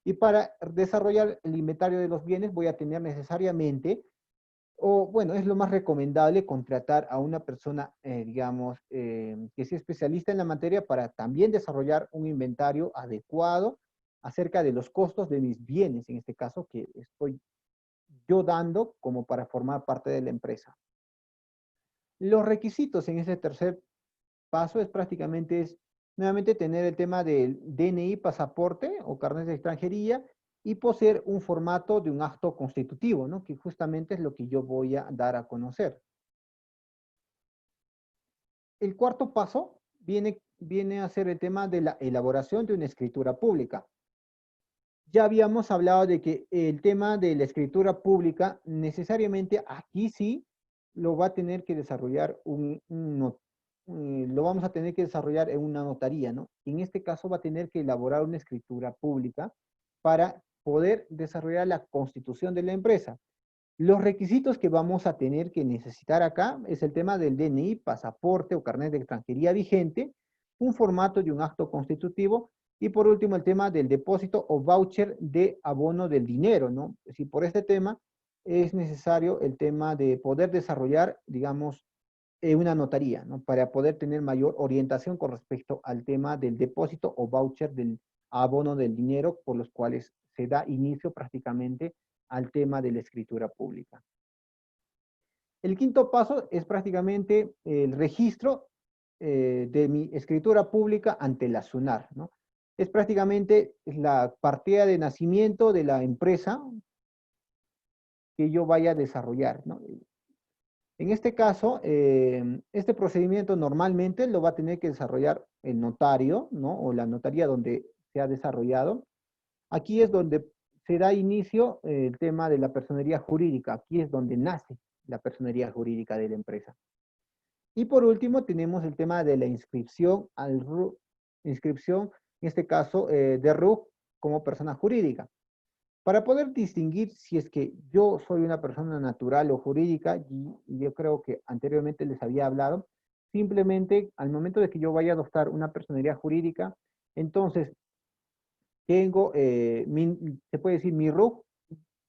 Y para desarrollar el inventario de los bienes voy a tener necesariamente o bueno, es lo más recomendable contratar a una persona, digamos, que sea especialista en la materia para también desarrollar un inventario adecuado acerca de los costos de mis bienes, en este caso, que estoy yo dando como para formar parte de la empresa. Los requisitos en ese tercer paso es prácticamente nuevamente tener el tema del DNI, pasaporte o carnet de extranjería y poseer un formato de un acto constitutivo, ¿no? Que justamente es lo que yo voy a dar a conocer. El cuarto paso viene a ser el tema de la elaboración de una escritura pública. Ya habíamos hablado de que el tema de la escritura pública, necesariamente aquí sí lo va a tener que desarrollar lo vamos a tener que desarrollar en una notaría, ¿no? En este caso va a tener que elaborar una escritura pública para poder desarrollar la constitución de la empresa. Los requisitos que vamos a tener que necesitar acá es el tema del DNI, pasaporte o carnet de extranjería vigente, un formato de un acto constitutivo y por último el tema del depósito o voucher de abono del dinero, ¿no? Si por este tema es necesario el tema de poder desarrollar, digamos, una notaría, ¿no? Para poder tener mayor orientación con respecto al tema del depósito o voucher del abono del dinero por los cuales se da inicio prácticamente al tema de la escritura pública. El quinto paso es prácticamente el registro de mi escritura pública ante la SUNAR, ¿no? Es prácticamente la partida de nacimiento de la empresa que yo vaya a desarrollar, ¿no? En este caso, este procedimiento normalmente lo va a tener que desarrollar el notario, ¿no? O la notaría donde se ha desarrollado. Aquí es donde se da inicio el tema de la personería jurídica. Aquí es donde nace la personería jurídica de la empresa. Y por último, tenemos el tema de la inscripción al RUC, inscripción, en este caso, de RUC como persona jurídica. Para poder distinguir si es que yo soy una persona natural o jurídica, y yo creo que anteriormente les había hablado, simplemente al momento de que yo vaya a adoptar una personería jurídica, entonces tengo, se puede decir, mi RUC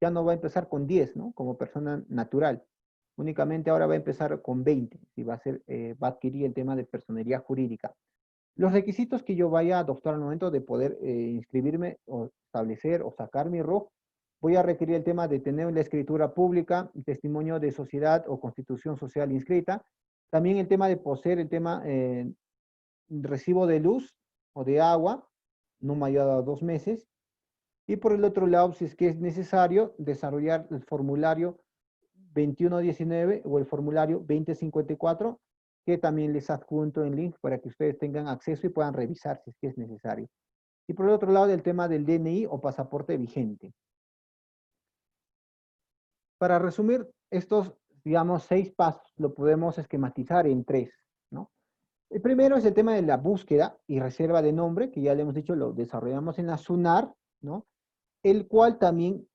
ya no va a empezar con 10, ¿no? Como persona natural. Únicamente ahora va a empezar con 20, y va a ser, va a adquirir el tema de personería jurídica. Los requisitos que yo vaya a adoptar al momento de poder inscribirme o establecer o sacar mi RUC, voy a requerir el tema de tener la escritura pública, testimonio de sociedad o constitución social inscrita. También el tema de poseer el tema recibo de luz o de agua, no mayor a 2 meses. Y por el otro lado, si es que es necesario, desarrollar el formulario 2119 o el formulario 2054, que también les adjunto en link para que ustedes tengan acceso y puedan revisar si es que es necesario. Y por el otro lado, el tema del DNI o pasaporte vigente. Para resumir estos, digamos, 6 pasos, lo podemos esquematizar en 3, ¿no? El primero es el tema de la búsqueda y reserva de nombre, que ya le hemos dicho, lo desarrollamos en la SUNAR, ¿no? El cual también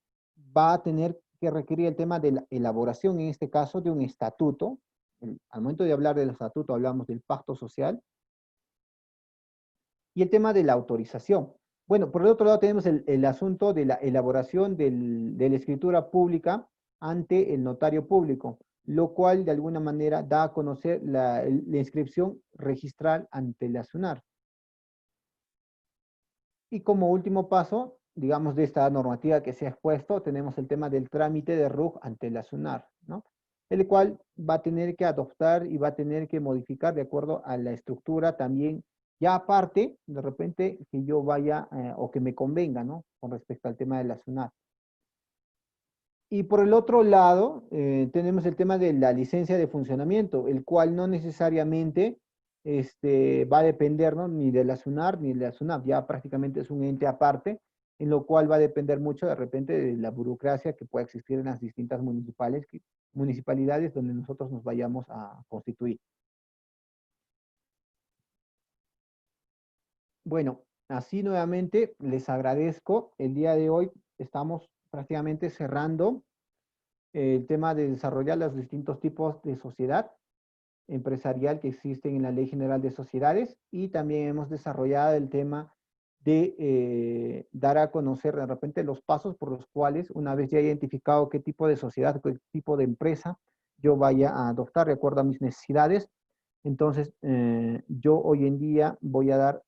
va a tener que requerir el tema de la elaboración, en este caso, de un estatuto. Al momento de hablar del estatuto, hablamos del pacto social. Y el tema de la autorización. Bueno, por el otro lado tenemos el asunto de la elaboración de la escritura pública ante el notario público, lo cual de alguna manera da a conocer la inscripción registral ante la SUNAR. Y como último paso, digamos, de esta normativa que se ha expuesto, tenemos el tema del trámite de RUC ante la SUNAR, ¿no? El cual va a tener que adoptar y va a tener que modificar de acuerdo a la estructura también, ya aparte, de repente, que yo vaya o que me convenga, ¿no? Con respecto al tema de la SUNAR. Y por el otro lado, tenemos el tema de la licencia de funcionamiento, el cual no necesariamente va a depender, ¿no? Ni de la SUNAR ni de la SUNAP, ya prácticamente es un ente aparte, en lo cual va a depender mucho de repente de la burocracia que pueda existir en las distintas municipalidades donde nosotros nos vayamos a constituir. Bueno, así nuevamente les agradezco. El día de hoy estamos prácticamente cerrando el tema de desarrollar los distintos tipos de sociedad empresarial que existen en la Ley General de Sociedades, y también hemos desarrollado el tema de dar a conocer de repente los pasos por los cuales, una vez ya identificado qué tipo de sociedad, qué tipo de empresa yo vaya a adoptar de acuerdo a mis necesidades, entonces yo hoy en día voy a dar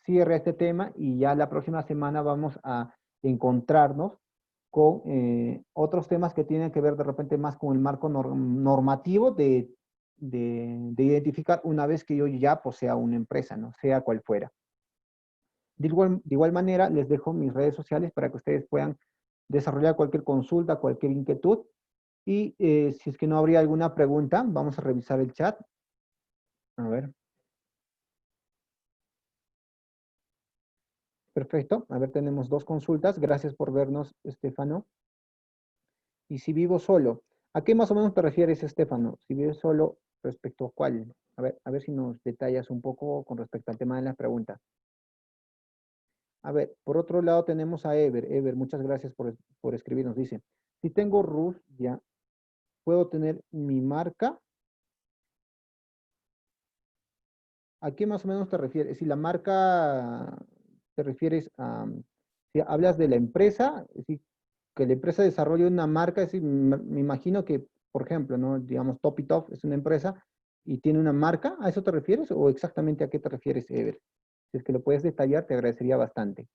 cierre a este tema, y ya la próxima semana vamos a encontrarnos con otros temas que tienen que ver de repente más con el marco normativo de identificar una vez que yo ya posea una empresa, ¿no? Sea cual fuera. De igual manera, les dejo mis redes sociales para que ustedes puedan desarrollar cualquier consulta, cualquier inquietud. Y si es que no habría alguna pregunta, vamos a revisar el chat. A ver. Perfecto. A ver, tenemos 2 consultas. Gracias por vernos, Estefano. Y si vivo solo, ¿a qué más o menos te refieres, Estefano? Si vives solo, ¿respecto a cuál? A ver si nos detallas un poco con respecto al tema de la pregunta. A ver, por otro lado tenemos a Ever. Ever, muchas gracias por escribirnos. Dice, si tengo RUF, ya, ¿puedo tener mi marca? ¿A qué más o menos te refieres? Si la marca te refieres a, si hablas de la empresa, si que la empresa desarrolle una marca, es decir, me imagino que, por ejemplo, ¿no? Digamos, Topitof es una empresa y tiene una marca, ¿a eso te refieres o exactamente a qué te refieres, Ever? Si es que lo puedes detallar, te agradecería bastante.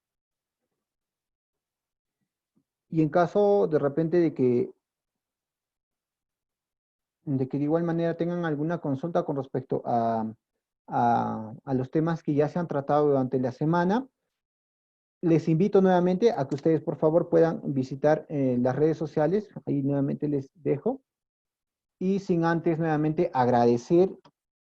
Y en caso de repente de que de igual manera tengan alguna consulta con respecto a los temas que ya se han tratado durante la semana, les invito nuevamente a que ustedes por favor puedan visitar las redes sociales, ahí nuevamente les dejo, y sin antes nuevamente agradecer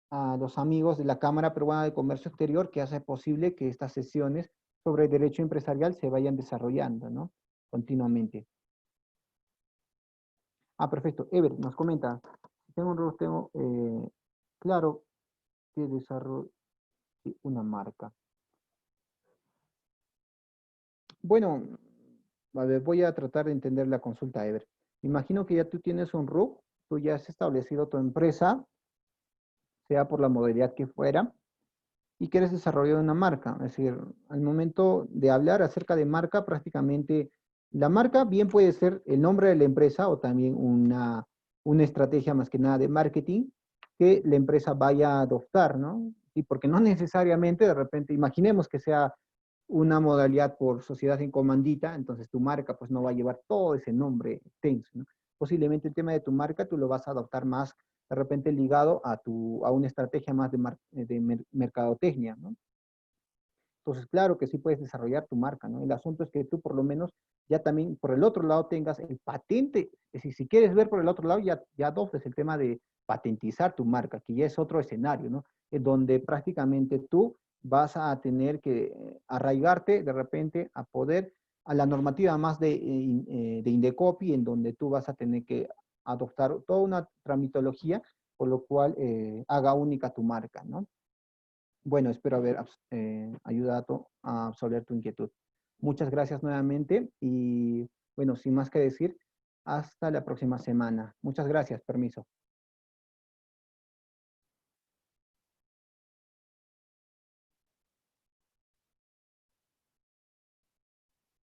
a los amigos de la Cámara Peruana de Comercio Exterior que hace posible que estas sesiones sobre derecho empresarial se vayan desarrollando, ¿no? Continuamente. Ah, perfecto. Ever, nos comenta, tengo claro que desarrolle una marca. Bueno, a ver, voy a tratar de entender la consulta, Ever. Imagino que ya tú tienes un RUC, tú ya has establecido tu empresa, sea por la modalidad que fuera, y quieres desarrollar una marca. Es decir, al momento de hablar acerca de marca, prácticamente la marca bien puede ser el nombre de la empresa o también una estrategia más que nada de marketing que la empresa vaya a adoptar, ¿no? Y porque no necesariamente de repente, imaginemos que sea una modalidad por sociedad en comandita, entonces tu marca pues no va a llevar todo ese nombre extenso, ¿no? Posiblemente el tema de tu marca tú lo vas a adoptar más de repente ligado a una estrategia más de mercadotecnia, ¿no? Entonces, claro que sí puedes desarrollar tu marca, ¿no? El asunto es que tú por lo menos ya también por el otro lado tengas el patente. Es decir, si quieres ver por el otro lado, ya adoptes el tema de patentizar tu marca, que ya es otro escenario, ¿no? En donde prácticamente tú vas a tener que arraigarte de repente a poder a la normativa más de Indecopi, en donde tú vas a tener que adoptar toda una tramitología, por lo cual haga única tu marca, ¿no? Bueno, espero haber ayudado a absolver tu inquietud. Muchas gracias nuevamente y bueno, sin más que decir, hasta la próxima semana. Muchas gracias, permiso.